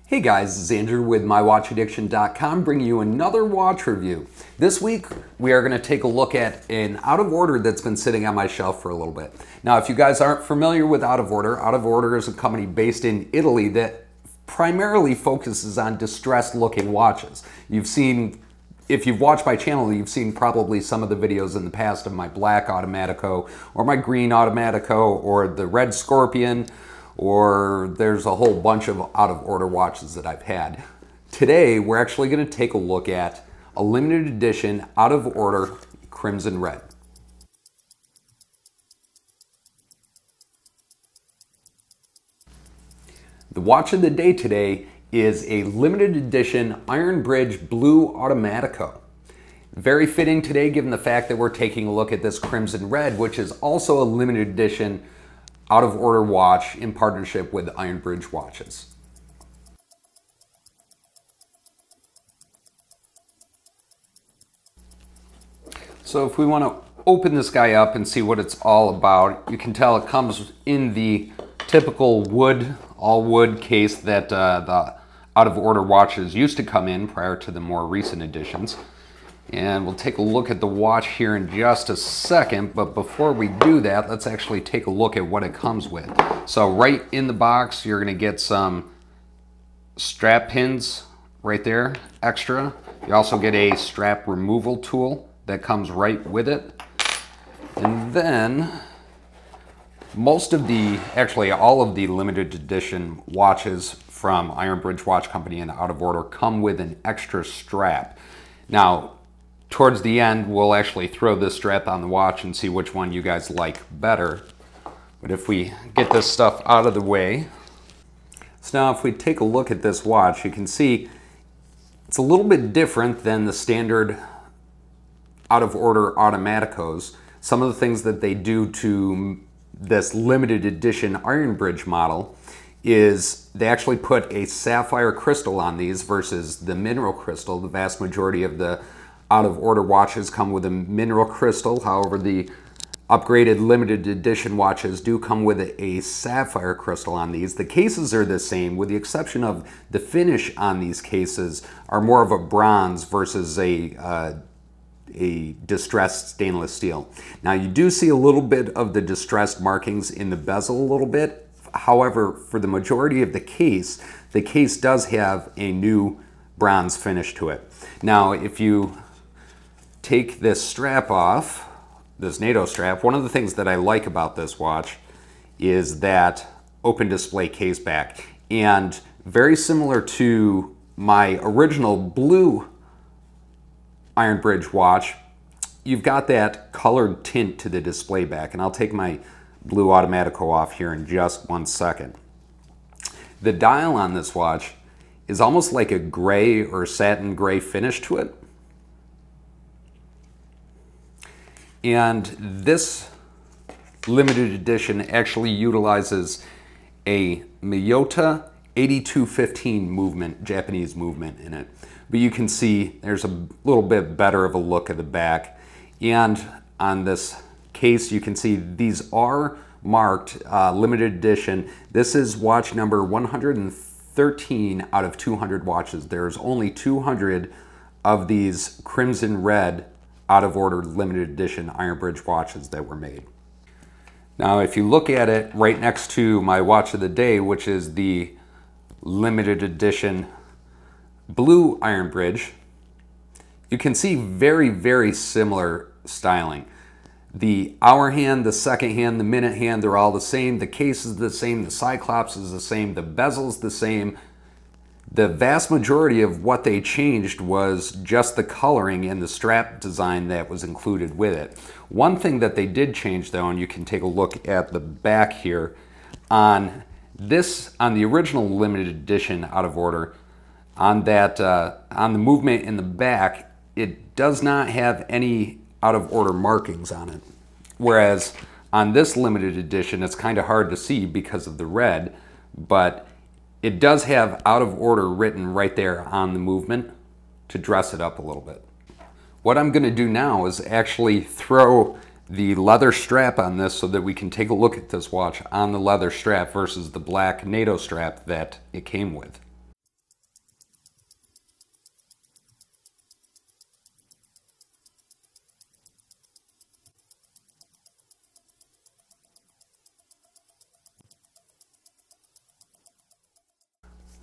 Hey guys, this is Andrew with MyWatchAddiction.com bringing you another watch review. This week we are going to take a look at an out of order that's been sitting on my shelf for a little bit. Now if you guys aren't familiar with Out of Order is a company based in Italy that primarily focuses on distressed looking watches. If you've watched my channel, you've seen probably some of the videos in the past of my black Automatico or my green Automatico or the red Scorpion, or there's a whole bunch of out of order watches that I've had. Today, we're actually going to take a look at a limited edition out of order Crimson Red. The watch of the day today is a limited edition Iron Bridge Blue Automatico. Very fitting today given the fact that we're taking a look at this Crimson Red, which is also a limited edition out of order watch in partnership with Iron Bridge Watches. So if we want to open this guy up and see what it's all about, you can tell it comes in the typical wood, all wood case that the out of order watches used to come in prior to the more recent editions. And we'll take a look at the watch here in just a second, but before we do that, let's actually take a look at what it comes with. So right in the box, you're gonna get some strap pins right there, extra. You also get a strap removal tool that comes right with it. And then actually all of the limited edition watches from Iron Bridge Watch Company and Out of Order come with an extra strap. Now, towards the end, we'll actually throw this strap on the watch and see which one you guys like better. But if we get this stuff out of the way, so now if we take a look at this watch, you can see it's a little bit different than the standard out of order Automaticos. Some of the things that they do to this limited edition Iron Bridge model is they actually put a sapphire crystal on these versus the mineral crystal. The vast majority of the out of order watches come with a mineral crystal. However, the upgraded limited edition watches do come with a sapphire crystal on these. The cases are the same, with the exception of the finish on these cases are more of a bronze versus a distressed stainless steel. Now you do see a little bit of the distressed markings in the bezel a little bit. However, for the majority of the case does have a new bronze finish to it. Now if you take this strap off, this NATO strap, one of the things that I like about this watch is that open display case back. And very similar to my original blue Iron Bridge watch, you've got that colored tint to the display back. And I'll take my blue Automatico off here in just 1 second. The dial on this watch is almost like a gray or satin gray finish to it. And this limited edition actually utilizes a Miyota 8215 movement, Japanese movement in it. But you can see there's a little bit better of a look at the back. And on this case, you can see these are marked limited edition. This is watch number 113 out of 200 watches. There's only 200 of these Crimson Red out of order limited edition Iron Bridge watches that were made. Now if you look at it right next to my watch of the day, which is the limited edition blue Iron Bridge, you can see very, very similar styling. The hour hand, the second hand, the minute hand, they're all the same. The case is the same, the Cyclops is the same, the bezel's the same. The vast majority of what they changed was just the coloring and the strap design that was included with it. One thing that they did change though, and you can take a look at the back here, on the original limited edition out of order, on the movement in the back, it does not have any out of order markings on it. Whereas on this limited edition, it's kind of hard to see because of the red, but it does have out of order written right there on the movement to dress it up a little bit. What I'm going to do now is actually throw the leather strap on this so that we can take a look at this watch on the leather strap versus the black NATO strap that it came with.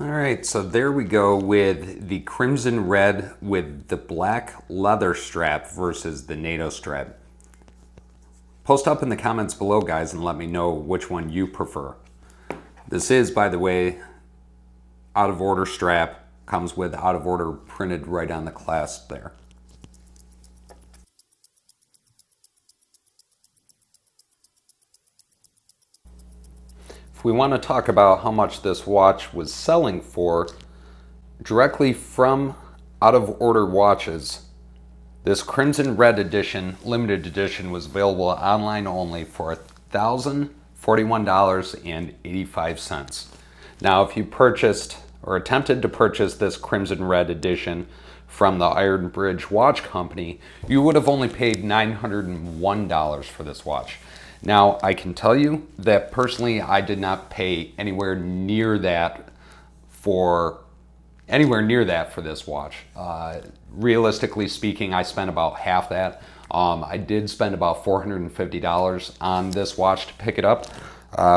All right, so there we go with the Crimson Red with the black leather strap versus the NATO strap. Post up in the comments below, guys, and let me know which one you prefer. This is, by the way, out of order strap. Comes with out of order printed right on the clasp there. If we want to talk about how much this watch was selling for, directly from out of order watches, this Crimson Red edition, limited edition, was available online only for $1,041.85. Now, if you purchased or attempted to purchase this Crimson Red edition from the Iron Bridge Watch Company, you would have only paid $901 for this watch. Now, I can tell you that personally, I did not pay anywhere near that for this watch. Realistically speaking, I spent about half that. I did spend about $450 on this watch to pick it up,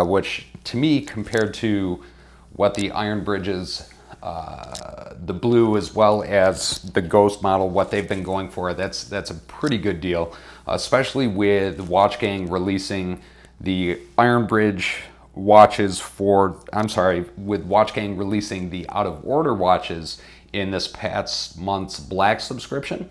which to me, compared to what the Iron Bridges, the blue as well as the Ghost model, what they've been going for, that's a pretty good deal, especially with Watchgang releasing the Iron Bridge watches with Watchgang releasing the out of order watches in this past month's Black subscription.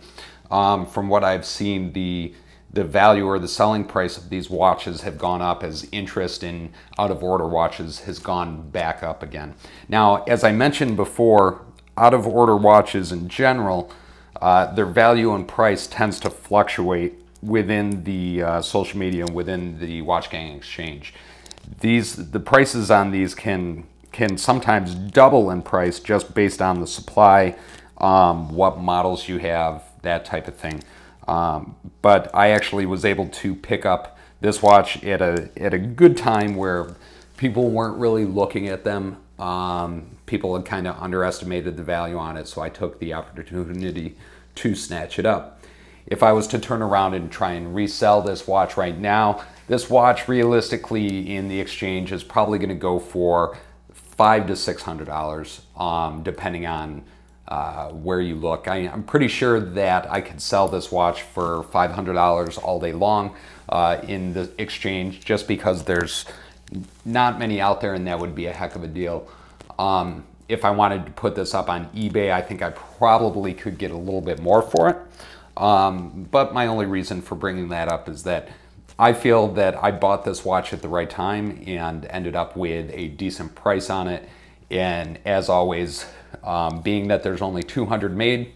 From what I've seen, the value or the selling price of these watches have gone up as interest in out of order watches has gone back up again. Now, as I mentioned before, out of order watches in general, their value and price tends to fluctuate within the social media and within the Watchgang exchange. The prices on these can sometimes double in price just based on the supply, what models you have, that type of thing. But I actually was able to pick up this watch at a good time where people weren't really looking at them. People had kind of underestimated the value on it, so I took the opportunity to snatch it up. If I was to turn around and try and resell this watch right now, this watch realistically in the exchange is probably going to go for $500 to $600, depending on where you look. I'm pretty sure that I could sell this watch for $500 all day long in the exchange, just because there's not many out there, and that would be a heck of a deal. If I wanted to put this up on eBay, I think I probably could get a little bit more for it. But my only reason for bringing that up is that I feel that I bought this watch at the right time and ended up with a decent price on it. And as always, being that there's only 200 made,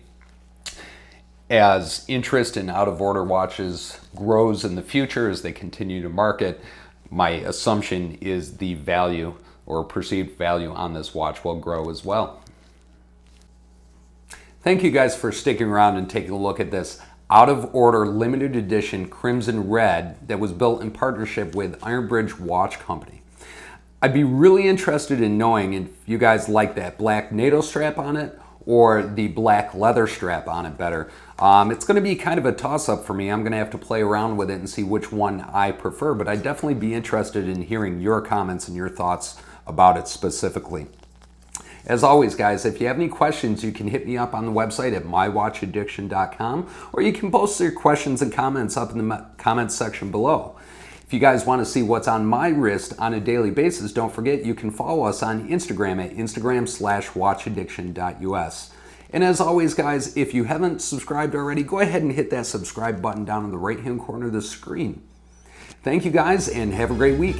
as interest in out of order watches grows in the future as they continue to market, my assumption is the value or perceived value on this watch will grow as well. Thank you guys for sticking around and taking a look at this out of order limited edition Crimson Red that was built in partnership with Iron Bridge Watch Company. I'd be really interested in knowing if you guys like that black NATO strap on it or the black leather strap on it better. It's going to be kind of a toss-up for me. I'm going to have to play around with it and see which one I prefer, but I'd definitely be interested in hearing your comments and your thoughts about it specifically. As always, guys, if you have any questions, you can hit me up on the website at mywatchaddiction.com, or you can post your questions and comments up in the comments section below. If you guys want to see what's on my wrist on a daily basis, don't forget you can follow us on Instagram at instagram/watchaddiction.us. And as always, guys, if you haven't subscribed already, go ahead and hit that subscribe button down in the right-hand corner of the screen. Thank you, guys, and have a great week.